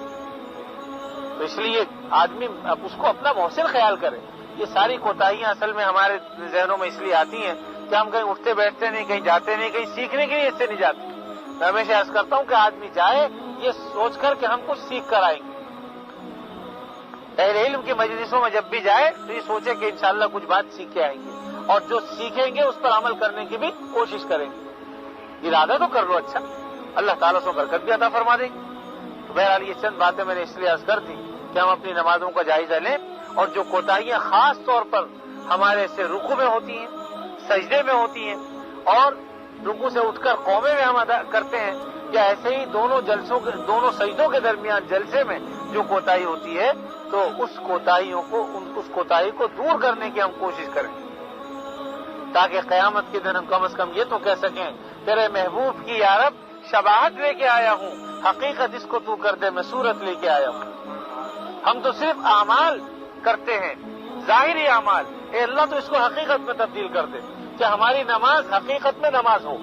تو اس لیے آدمی اس کو اپنا محسن خیال کرے۔ یہ ساری کوتاہیاں اصل میں ہمارے ذہنوں میں اس لیے آتی ہیں کہ ہم کہیں اٹھتے بیٹھتے نہیں، کہیں جاتے نہیں، کہیں سیکھنے کے لیے اس سے نہیں جاتے۔ میں ہمیشہ عرض کرتا ہوں کہ آدمی جائے یہ سوچ کر کہ ہم کچھ سیکھ کر آئیں گے۔ اہل علم کی مجلسوں میں جب بھی جائے تو یہ سوچے کہ انشاءاللہ کچھ بات سیکھ کے آئیں گے، اور جو سیکھیں گے اس پر عمل کرنے کی بھی کوشش کریں گے۔ ارادہ تو کر لو اچھا، اللہ تعالیٰ سے برکت بھی عطا فرما دیں گے۔ تو بہرحال یہ چند باتیں میں نے اس لیے عرض کر دی کہ ہم اپنی نمازوں کا جائزہ لیں، اور جو کوتاہیاں خاص طور پر ہمارے سے رکوع میں ہوتی ہیں، سجدے میں ہوتی ہیں، اور رکوع سے اٹھ کر قومے میں ہم ادا کرتے ہیں، یا ایسے ہی دونوں سجدوں کے درمیان جلسے میں جو کوتاہی ہوتی ہے، تو اس کوتاہی کو دور کرنے کی ہم کوشش کریں، تاکہ قیامت کے دن ہم کم از کم یہ تو کہہ سکیں تیرے محبوب کی یا رب شباہت لے کے آیا ہوں، حقیقت اس کو تو کر دے میں صورت لے کے آیا ہوں۔ ہم تو صرف اعمال کرتے ہیں، ظاہری اعمال، اے اللہ تو اس کو حقیقت میں تبدیل کر دے کہ ہماری نماز حقیقت میں نماز ہو،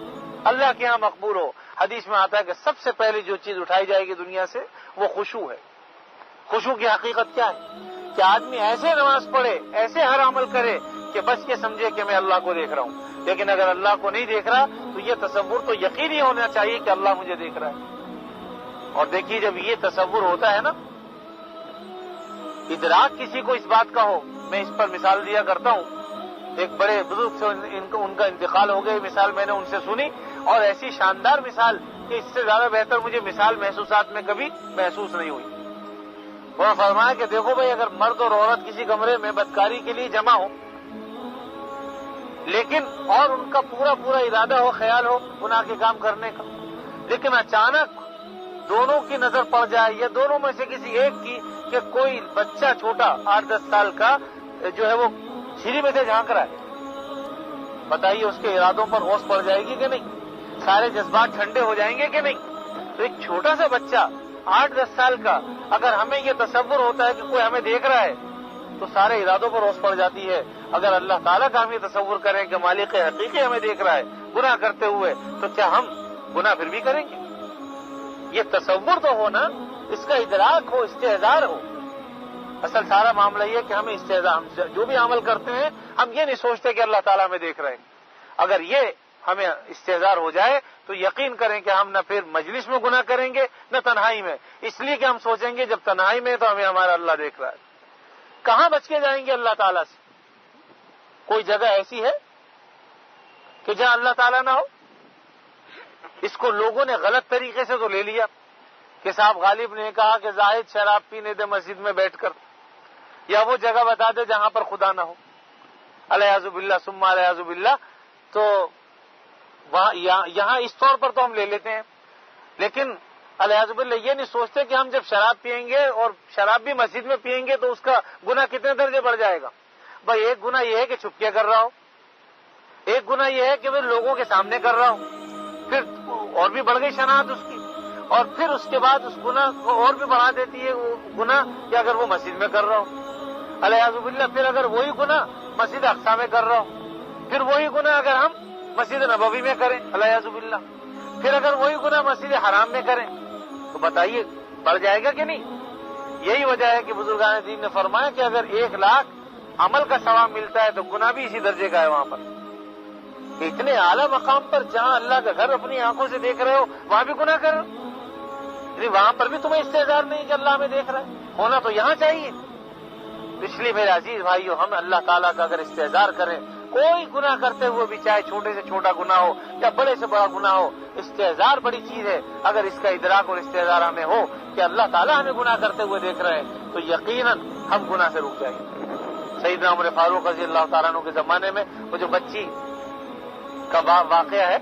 اللہ کے ہاں مقبول ہو۔ حدیث میں آتا ہے کہ سب سے پہلی جو چیز اٹھائی جائے گی دنیا سے وہ خشوع ہے۔ خشوع کی حقیقت کیا ہے؟ کہ آدمی ایسے نماز پڑھے، ایسے ہر عمل کرے کہ بس یہ سمجھے کہ میں اللہ کو دیکھ رہا ہوں، لیکن اگر اللہ کو نہیں دیکھ رہا تو یہ تصور تو یقینی ہونا چاہیے کہ اللہ مجھے دیکھ رہا ہے۔ اور دیکھیے جب یہ تصور ہوتا ہے نا، ادراک کسی کو اس بات کا ہو، میں اس پر مثال دیا کرتا ہوں، ایک بڑے بزرگ سے ان کا انتقال ہو گیا، مثال میں نے ان سے سنی، اور ایسی شاندار مثال کہ اس سے زیادہ بہتر مجھے مثال محسوسات میں کبھی محسوس نہیں ہوئی۔ انہوں نے فرمایا کہ دیکھو بھائی، اگر مرد اور عورت کسی کمرے میں بدکاری کے لیے جمع ہو، لیکن اور ان کا پورا ارادہ ہو، خیال ہو گناہ کے کام کرنے کا، لیکن اچانک دونوں کی نظر پڑ جائے یا دونوں میں سے کسی ایک کی کہ کوئی بچہ چھوٹا 8-10 سال کا جو ہے وہ سیڑھی میں سے جھانک رہا ہے، بتائیے اس کے ارادوں پر ہوش پڑ جائے گی کہ نہیں؟ سارے جذبات ٹھنڈے ہو جائیں گے کہ نہیں؟ تو ایک چھوٹا سا بچہ 8-10 سال کا، اگر ہمیں یہ تصور ہوتا ہے کہ کوئی ہمیں دیکھ رہا ہے تو سارے ارادوں پر ہوش پڑ جاتی ہے۔ اگر اللہ تعالیٰ کا ہم یہ تصور کریں کہ مالک حقیقی ہمیں دیکھ رہا ہے گناہ کرتے ہوئے، تو کیا ہم گناہ پھر بھی کریں گے؟ یہ تصور تو ہو نا، اس کا ادراک ہو، استحضار ہو۔ اصل سارا معاملہ یہ کہ ہمیں استحضار، ہم جو بھی عمل کرتے ہیں ہم یہ نہیں سوچتے کہ اللہ تعالیٰ ہمیں دیکھ رہے ہیں۔ اگر یہ ہمیں استحضار ہو جائے تو یقین کریں کہ ہم نہ پھر مجلس میں گناہ کریں گے نہ تنہائی میں، اس لیے کہ ہم سوچیں گے جب تنہائی میں تو ہمیں ہمارا اللہ دیکھ رہا ہے۔ کہاں بچ کے جائیں گے اللہ تعالیٰ سے؟ کوئی جگہ ایسی ہے کہ جہاں اللہ تعالیٰ نہ ہو؟ اس کو لوگوں نے غلط طریقے سے تو لے لیا کہ صاحب غالب نے کہا کہ زاہد شراب پینے دے مسجد میں بیٹھ کر، یا وہ جگہ بتا دے جہاں پر خدا نہ ہو، الیاذ باللہ ثم الیاذ باللہ، تو وہاں یہاں اس طور پر تو ہم لے لیتے ہیں، لیکن الیاذ باللہ یہ نہیں سوچتے کہ ہم جب شراب پیئیں گے اور شراب بھی مسجد میں پیئیں گے تو اس کا گناہ کتنے درجے بڑھ جائے گا۔ بھائی ایک گناہ یہ ہے کہ چھپکے کر رہا ہو، ایک گناہ یہ ہے کہ وہ لوگوں کے سامنے کر رہا ہو، پھر اور بھی بڑھ گئی شناعت اس کی، اور پھر اس کے بعد اس گناہ کو اور بھی بڑھا دیتی ہے وہ گناہ کہ اگر وہ مسجد میں کر رہا ہو، الیاذ باللہ، پھر اگر وہی گناہ مسجد اقصی میں کر رہا ہو، پھر وہی گناہ اگر ہم مسجد نبوی میں کریں، الیاذ باللہ، پھر اگر وہی گناہ مسجد حرام میں کریں، تو بتائیے بڑھ جائے گا کہ نہیں؟ یہی وجہ ہے کہ بزرگان دین نے فرمایا کہ اگر 1,00,000 عمل کا ثواب ملتا ہے تو گناہ بھی اسی درجے کا ہے وہاں پر، کہ اتنے اعلیٰ مقام پر جہاں اللہ کا گھر اپنی آنکھوں سے دیکھ رہے ہو وہاں بھی گناہ کر رہے ہو، یعنی وہاں پر بھی تمہیں استحضار نہیں کہ اللہ ہمیں دیکھ رہا ہے، ہونا تو یہاں چاہیے۔ اس لیے میرے عزیز بھائیو، ہم اللہ تعالیٰ کا اگر استحضار کریں، کوئی گناہ کرتے ہوئے بھی، چاہے چھوٹے سے چھوٹا گناہ ہو یا بڑے سے بڑا گناہ ہو، استحضار بڑی چیز ہے۔ اگر اس کا ادراک اور استحضار ہمیں ہو کہ اللہ تعالیٰ ہمیں گناہ کرتے ہوئے دیکھ رہے ہیں تو یقیناً ہم گناہ سے رک جائیں گے۔ سیدنا عمر فاروق رضی اللہ تعالیٰ عنہ کے زمانے میں وہ جو بچی کا واقعہ ہے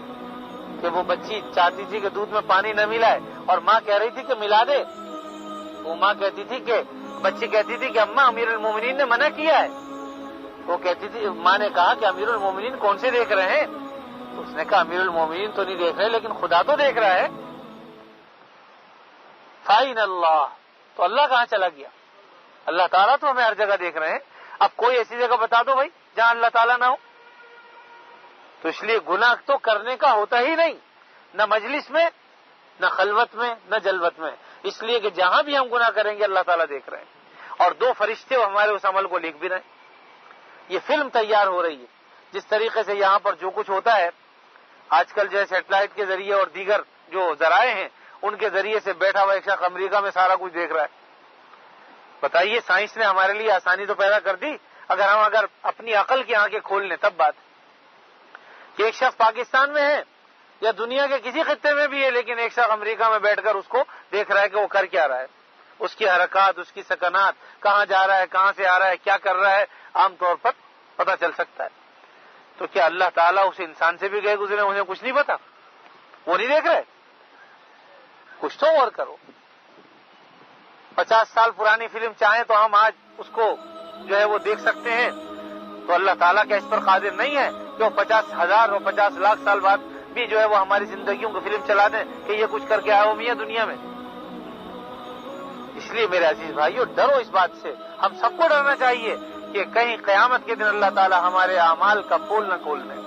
کہ وہ بچی چاہتی تھی کہ دودھ میں پانی نہ ملائے اور ماں کہہ رہی تھی کہ ملا دے، وہ ماں کہتی تھی کہ بچی کہتی تھی کہ اماں امیر المومنین نے منع کیا ہے، وہ کہتی تھی، ماں نے کہا کہ امیر المومنین کون سے دیکھ رہے ہیں؟ تو اس نے کہا امیر المومنین تو نہیں دیکھ رہے لیکن خدا تو دیکھ رہا ہے۔ فائن اللہ، تو اللہ کہاں چلا گیا؟ اللہ تعالیٰ تو ہمیں ہر جگہ دیکھ رہے ہیں، اب کوئی ایسی جگہ بتا دو بھائی جہاں اللہ تعالیٰ نہ ہو۔ تو اس لیے گناہ تو کرنے کا ہوتا ہی نہیں، نہ مجلس میں، نہ خلوت میں، نہ جلوت میں، اس لیے کہ جہاں بھی ہم گناہ کریں گے اللہ تعالیٰ دیکھ رہے ہیں، اور 2 فرشتے ہمارے اس عمل کو لکھ بھی رہے ہیں۔ یہ فلم تیار ہو رہی ہے، جس طریقے سے یہاں پر جو کچھ ہوتا ہے آج کل، جو ہے سیٹلائٹ کے ذریعے اور دیگر جو ذرائع ہیں ان کے ذریعے سے بیٹھا ہوا ایک شخص امریکہ میں سارا کچھ دیکھ رہا ہے۔ بتائیے سائنس نے ہمارے لیے آسانی تو پیدا کر دی، اگر اپنی عقل کی آنکھیں کھول لیں تب بات کہ ایک شخص پاکستان میں ہے یا دنیا کے کسی خطے میں بھی ہے، لیکن ایک شخص امریکہ میں بیٹھ کر اس کو دیکھ رہا ہے کہ وہ کر کیا رہا ہے، اس کی حرکات، اس کی سکنات، کہاں جا رہا ہے، کہاں سے آ رہا ہے، کیا کر رہا ہے، عام طور پر پتہ چل سکتا ہے۔ تو کیا اللہ تعالیٰ اس انسان سے بھی گئے گزرے انہیں کچھ نہیں پتا؟ وہ نہیں دیکھ رہے؟ کچھ تو غور کرو۔ 50 سال پرانی فلم چاہیں تو ہم آج اس کو جو ہے وہ دیکھ سکتے ہیں، تو اللہ تعالیٰ کیا اس پر قادر نہیں ہے کہ وہ 50,000 اور 50 لاکھ سال بعد بھی جو ہے وہ ہماری زندگیوں کو فلم چلا دیں کہ یہ کچھ کر کے آئے ہو میاں دنیا میں؟ اس لیے میرے عزیز بھائیو، ڈرو اس بات سے، ہم سب کو ڈرنا چاہیے کہ کہیں قیامت کے دن اللہ تعالیٰ ہمارے اعمال کا پول نہ کھول دیں۔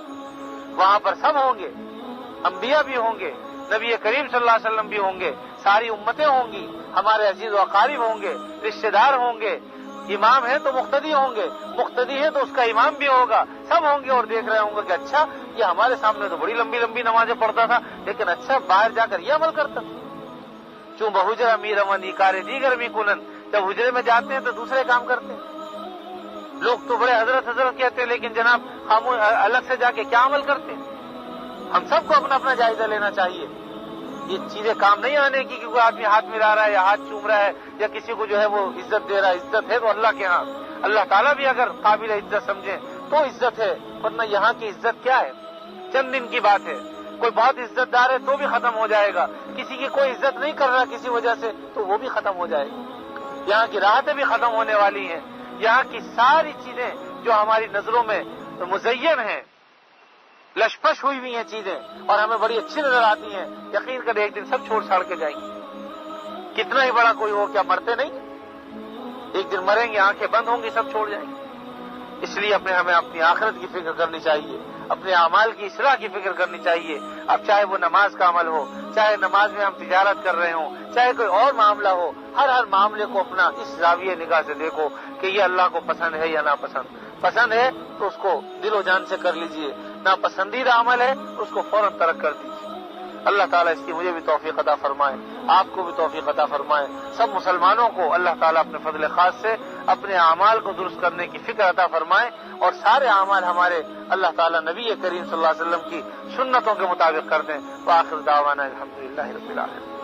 وہاں پر سب ہوں گے، انبیاء بھی ہوں گے، نبی کریم صلی اللہ علیہ وسلم بھی ہوں گے، ساری امتیں ہوں گی، ہمارے عزیز و اقارب ہوں گے، رشتہ دار ہوں گے، امام ہے تو مقتدی ہوں گے، مقتدی ہے تو اس کا امام بھی ہوگا، سب ہوں گے اور دیکھ رہے ہوں گے کہ اچھا یہ ہمارے سامنے تو بڑی لمبی لمبی نمازیں پڑھتا تھا، لیکن اچھا باہر جا کر یہ عمل کرتا تھا۔ چوں بہجرہ می روانی کارے دیگر می کنن، جب حجرے میں جاتے ہیں تو دوسرے کام کرتے ہیں۔ لوگ تو بڑے حضرت حضرت کہتے ہیں، لیکن جناب ہم الگ سے جا کے کیا عمل کرتے ہیں؟ ہم سب کو اپنا اپنا جائزہ لینا چاہیے۔ یہ چیزیں کام نہیں آنے کی کہ کوئی آدمی ہاتھ ملا رہا ہے یا ہاتھ چوم رہا ہے یا کسی کو جو ہے وہ عزت دے رہا ہے۔ عزت ہے تو اللہ کے ہاں، اللہ تعالیٰ بھی اگر قابل عزت سمجھیں تو عزت ہے، ورنہ یہاں کی عزت کیا ہے؟ چند دن کی بات ہے۔ کوئی بہت عزت دار ہے تو بھی ختم ہو جائے گا، کسی کی کوئی عزت نہیں کر رہا کسی وجہ سے تو وہ بھی ختم ہو جائے گا۔ یہاں کی راحتیں بھی ختم ہونے والی ہیں، یہاں کی ساری چیزیں جو ہماری نظروں میں مزین ہیں، لشپش ہوئی ہوئی ہیں چیزیں اور ہمیں بڑی اچھی نظر آتی ہیں، یقین کر ایک دن سب چھوڑ چھاڑ کے جائیں گے۔ کتنا ہی بڑا کوئی ہو، کیا مرتے نہیں؟ ایک دن مریں گے، آنکھیں بند ہوں گی، سب چھوڑ جائیں گے۔ اس لیے ہمیں اپنی آخرت کی فکر کرنی چاہیے، اپنے اعمال کی اصلاح کی فکر کرنی چاہیے۔ اب چاہے وہ نماز کا عمل ہو، چاہے نماز میں ہم تجارت کر رہے ہوں، چاہے کوئی اور معاملہ ہو، ہر معاملے کو اپنا اس زاویہ نگاہ سے دیکھو کہ یہ اللہ کو پسند ہے یا ناپسند۔ پسند ہے تو اس کو دل و جان سے کر لیجئے، ناپسندیدہ عمل ہے تو اس کو فوراً ترک کر دیجیے۔ اللہ تعالیٰ اس کی مجھے بھی توفیق عطا فرمائے، آپ کو بھی توفیق عطا فرمائے، سب مسلمانوں کو اللہ تعالیٰ اپنے فضل خاص سے اپنے اعمال کو درست کرنے کی فکر عطا فرمائے اور سارے اعمال ہمارے اللہ تعالیٰ نبی کریم صلی اللہ علیہ وسلم کی سنتوں کے مطابق کر دیں۔ وآخر دعوانا الحمدللہ رب العالمین۔